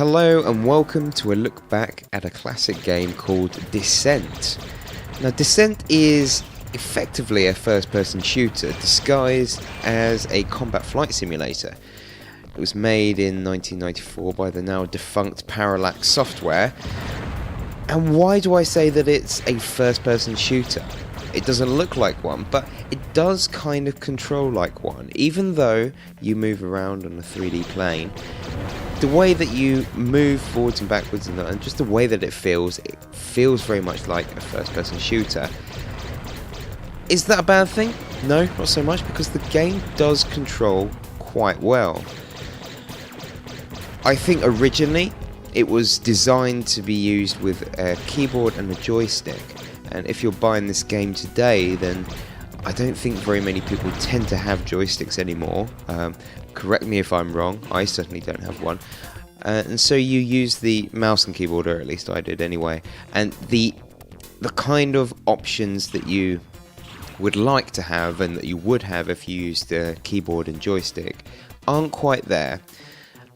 Hello and welcome to a look back at a classic game called Descent. Now Descent is effectively a first-person shooter disguised as a combat flight simulator. It was made in 1994 by the now defunct Parallax Software. And why do I say that it's a first-person shooter? It doesn't look like one, but it does kind of control like one, even though you move around on a 3D plane. The way that you move forwards and backwards and just the way that it feels very much like a first-person shooter. Is that a bad thing? No, not so much, because the game does control quite well. I think originally it was designed to be used with a keyboard and a joystick, and if you're buying this game today, then I don't think very many people tend to have joysticks anymore. Correct me if I'm wrong, I certainly don't have one. And so you use the mouse and keyboard, or at least I did anyway, and the kind of options that you would like to have and that you would have if you used the keyboard and joystick aren't quite there.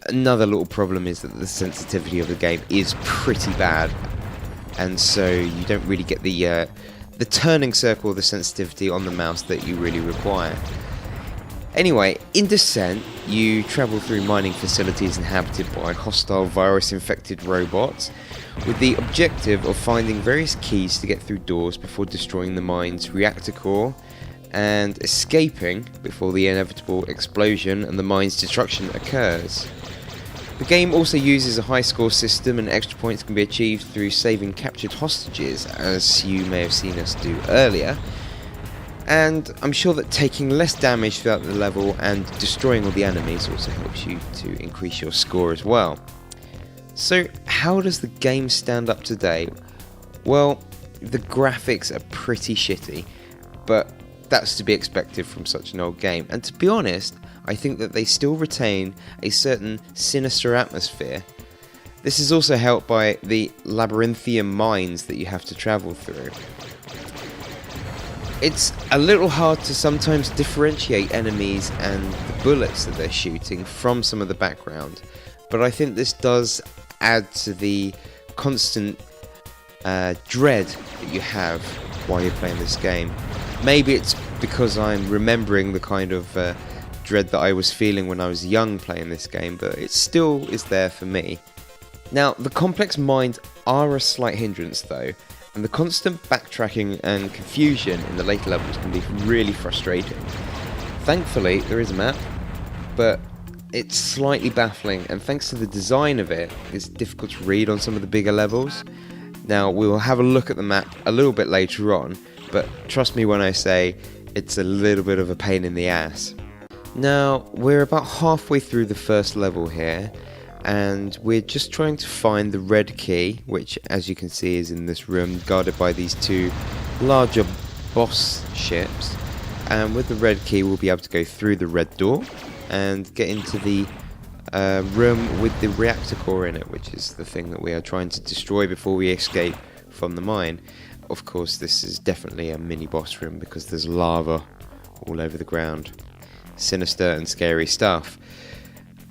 Another little problem is that the sensitivity of the game is pretty bad, and so you don't really get the turning circle or the sensitivity on the mouse that you really require. Anyway, in Descent, you travel through mining facilities inhabited by hostile virus-infected robots, with the objective of finding various keys to get through doors before destroying the mine's reactor core, and escaping before the inevitable explosion and the mine's destruction occurs. The game also uses a high score system, and extra points can be achieved through saving captured hostages, as you may have seen us do earlier. And I'm sure that taking less damage throughout the level and destroying all the enemies also helps you to increase your score as well. So how does the game stand up today? Well, the graphics are pretty shitty, but that's to be expected from such an old game, and to be honest, I think that they still retain a certain sinister atmosphere. This is also helped by the labyrinthian mines that you have to travel through. It's a little hard to sometimes differentiate enemies and the bullets that they're shooting from some of the background, but I think this does add to the constant dread that you have while you're playing this game. Maybe it's because I'm remembering the kind of dread that I was feeling when I was young playing this game, but it still is there for me. Now, the complex mines are a slight hindrance though, and the constant backtracking and confusion in the later levels can be really frustrating. Thankfully, there is a map, but it's slightly baffling, and thanks to the design of it, it's difficult to read on some of the bigger levels. Now, we will have a look at the map a little bit later on, but trust me when I say it's a little bit of a pain in the ass. Now, we're about halfway through the first level here, and we're just trying to find the red key, which as you can see is in this room, guarded by these two larger boss ships. And with the red key we'll be able to go through the red door and get into the room with the reactor core in it, which is the thing that we are trying to destroy before we escape from the mine. Of course, this is definitely a mini boss room because there's lava all over the ground. Sinister and scary stuff.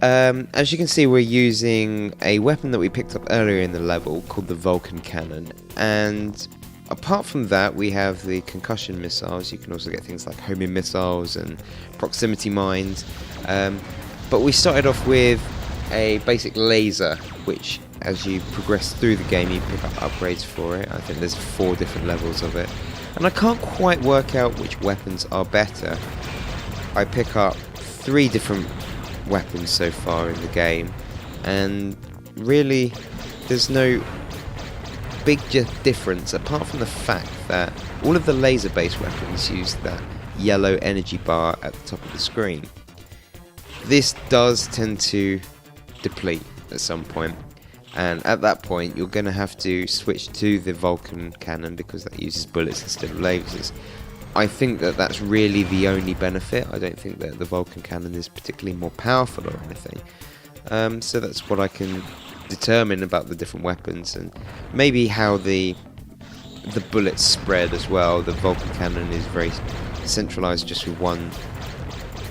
As you can see, we're using a weapon that we picked up earlier in the level called the Vulcan Cannon, and apart from that we have the concussion missiles. You can also get things like homing missiles and proximity mines, but we started off with a basic laser, which as you progress through the game you pick up upgrades for it. I think there's 4 different levels of it, and I can't quite work out which weapons are better. I pick up 3 different weapons so far in the game, and really there's no big difference apart from the fact that all of the laser based weapons use that yellow energy bar at the top of the screen. This does tend to deplete at some point, and at that point you're going to have to switch to the Vulcan Cannon because that uses bullets instead of lasers. I think that that's really the only benefit. I don't think that the Vulcan Cannon is particularly more powerful or anything. So that's what I can determine about the different weapons, and maybe how the bullets spread as well. The Vulcan Cannon is very centralized, just with one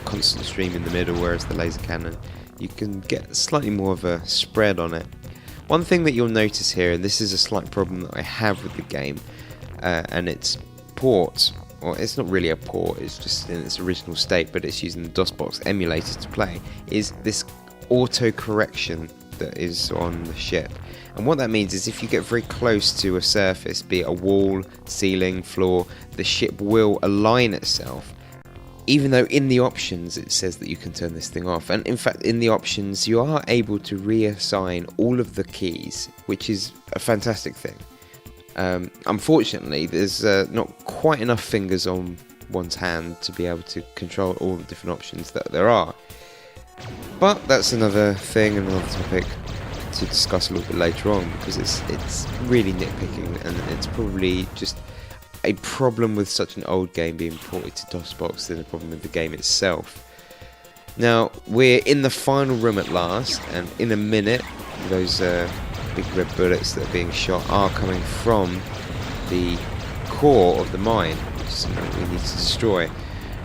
constant stream in the middle, whereas the laser cannon you can get slightly more of a spread on it. One thing that you'll notice here, and this is a slight problem that I have with the game, and it's port, or it's not really a port, it's just in its original state, but it's using the DOSBox emulator to play, is this auto correction that is on the ship. And what that means is if you get very close to a surface, be it a wall, ceiling, floor, the ship will align itself, even though in the options it says that you can turn this thing off. And in fact, in the options you are able to reassign all of the keys, which is a fantastic thing. Unfortunately, there's not quite enough fingers on one's hand to be able to control all the different options that there are. But that's another thing, another topic to discuss a little bit later on, because it's really nitpicking, and it's probably just a problem with such an old game being ported to DOSBox than a problem with the game itself. Now, we're in the final room at last, and in a minute, those big red bullets that are being shot are coming from the core of the mine, which is something we need to destroy.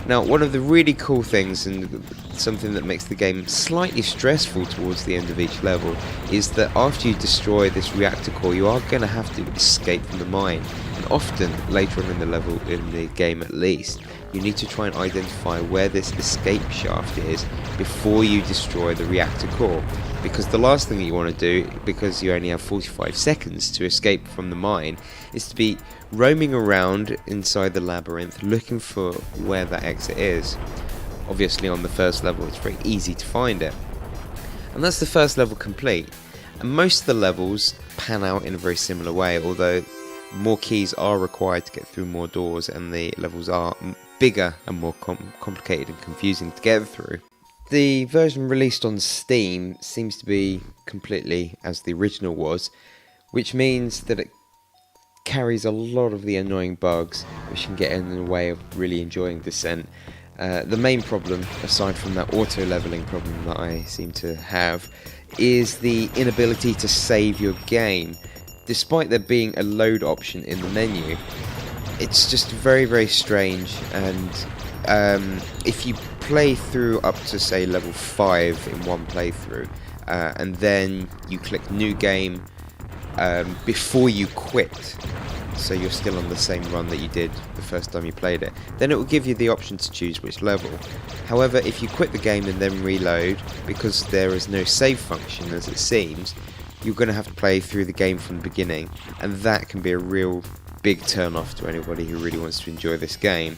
Now, one of the really cool things, and something that makes the game slightly stressful towards the end of each level, is that after you destroy this reactor core, you are going to have to escape from the mine. And often, later on in the level, in the game at least, you need to try and identify where this escape shaft is before you destroy the reactor core. Because the last thing that you want to do, because you only have 45 seconds to escape from the mine, is to be roaming around inside the labyrinth looking for where that exit is. Obviously on the first level it's very easy to find it. And that's the first level complete. And most of the levels pan out in a very similar way, although more keys are required to get through more doors, and the levels are bigger and more complicated and confusing to get through. The version released on Steam seems to be completely as the original was, which means that it carries a lot of the annoying bugs which can get in the way of really enjoying Descent. The main problem, aside from that auto leveling problem that I seem to have, is the inability to save your game. Despite there being a load option in the menu, it's just very, very strange. And if you play through up to, say, level 5 in one playthrough, and then you click new game before you quit, so you're still on the same run that you did the first time you played it, then it will give you the option to choose which level. However, if you quit the game and then reload, because there is no save function as it seems, you're going to have to play through the game from the beginning, and that can be a real big turn off to anybody who really wants to enjoy this game.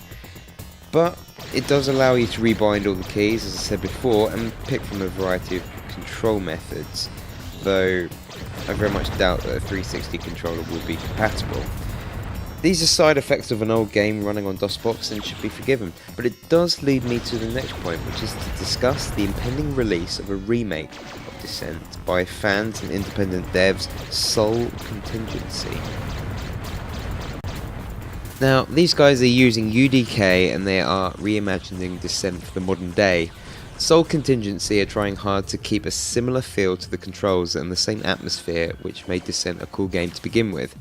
But it does allow you to rebind all the keys, as I said before, and pick from a variety of control methods, though I very much doubt that a 360 controller will be compatible. These are side effects of an old game running on DOSBox and should be forgiven, but it does lead me to the next point, which is to discuss the impending release of a remake of Descent by fans and independent devs Sol Contingency. Now, these guys are using UDK and they are reimagining Descent for the modern day. Sol Contingency are trying hard to keep a similar feel to the controls and the same atmosphere which made Descent a cool game to begin with.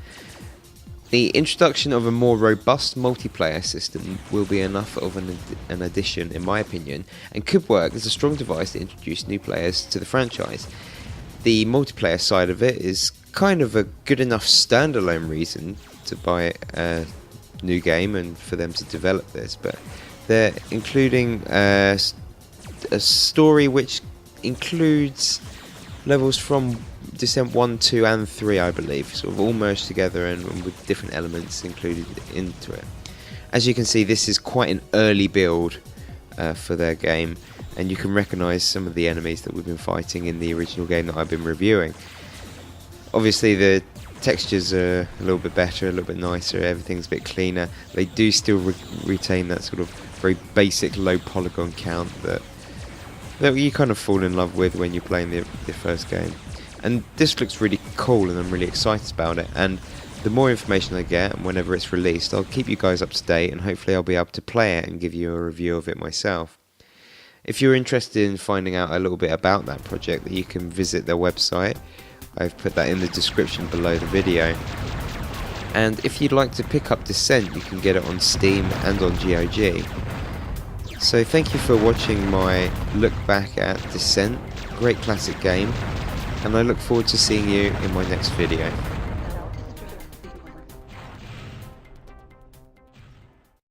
The introduction of a more robust multiplayer system will be enough of an addition, in my opinion, and could work as a strong device to introduce new players to the franchise. The multiplayer side of it is kind of a good enough standalone reason to buy a new game and for them to develop this, but they're including a story which includes levels from Descent 1, 2 and 3, I believe, sort of all merged together and with different elements included into it. As you can see, this is quite an early build for their game, and you can recognise some of the enemies that we've been fighting in the original game that I've been reviewing. Obviously the textures are a little bit better, a little bit nicer, everything's a bit cleaner. They do still retain that sort of very basic low polygon count that you kind of fall in love with when you're playing the first game. And this looks really cool and I'm really excited about it, and the more information I get and whenever it's released, I'll keep you guys up to date and hopefully I'll be able to play it and give you a review of it myself. If you're interested in finding out a little bit about that project, you can visit their website. I've put that in the description below the video. And if you'd like to pick up Descent, you can get it on Steam and on GOG. So thank you for watching my look back at Descent. great classic game, and I look forward to seeing you in my next video.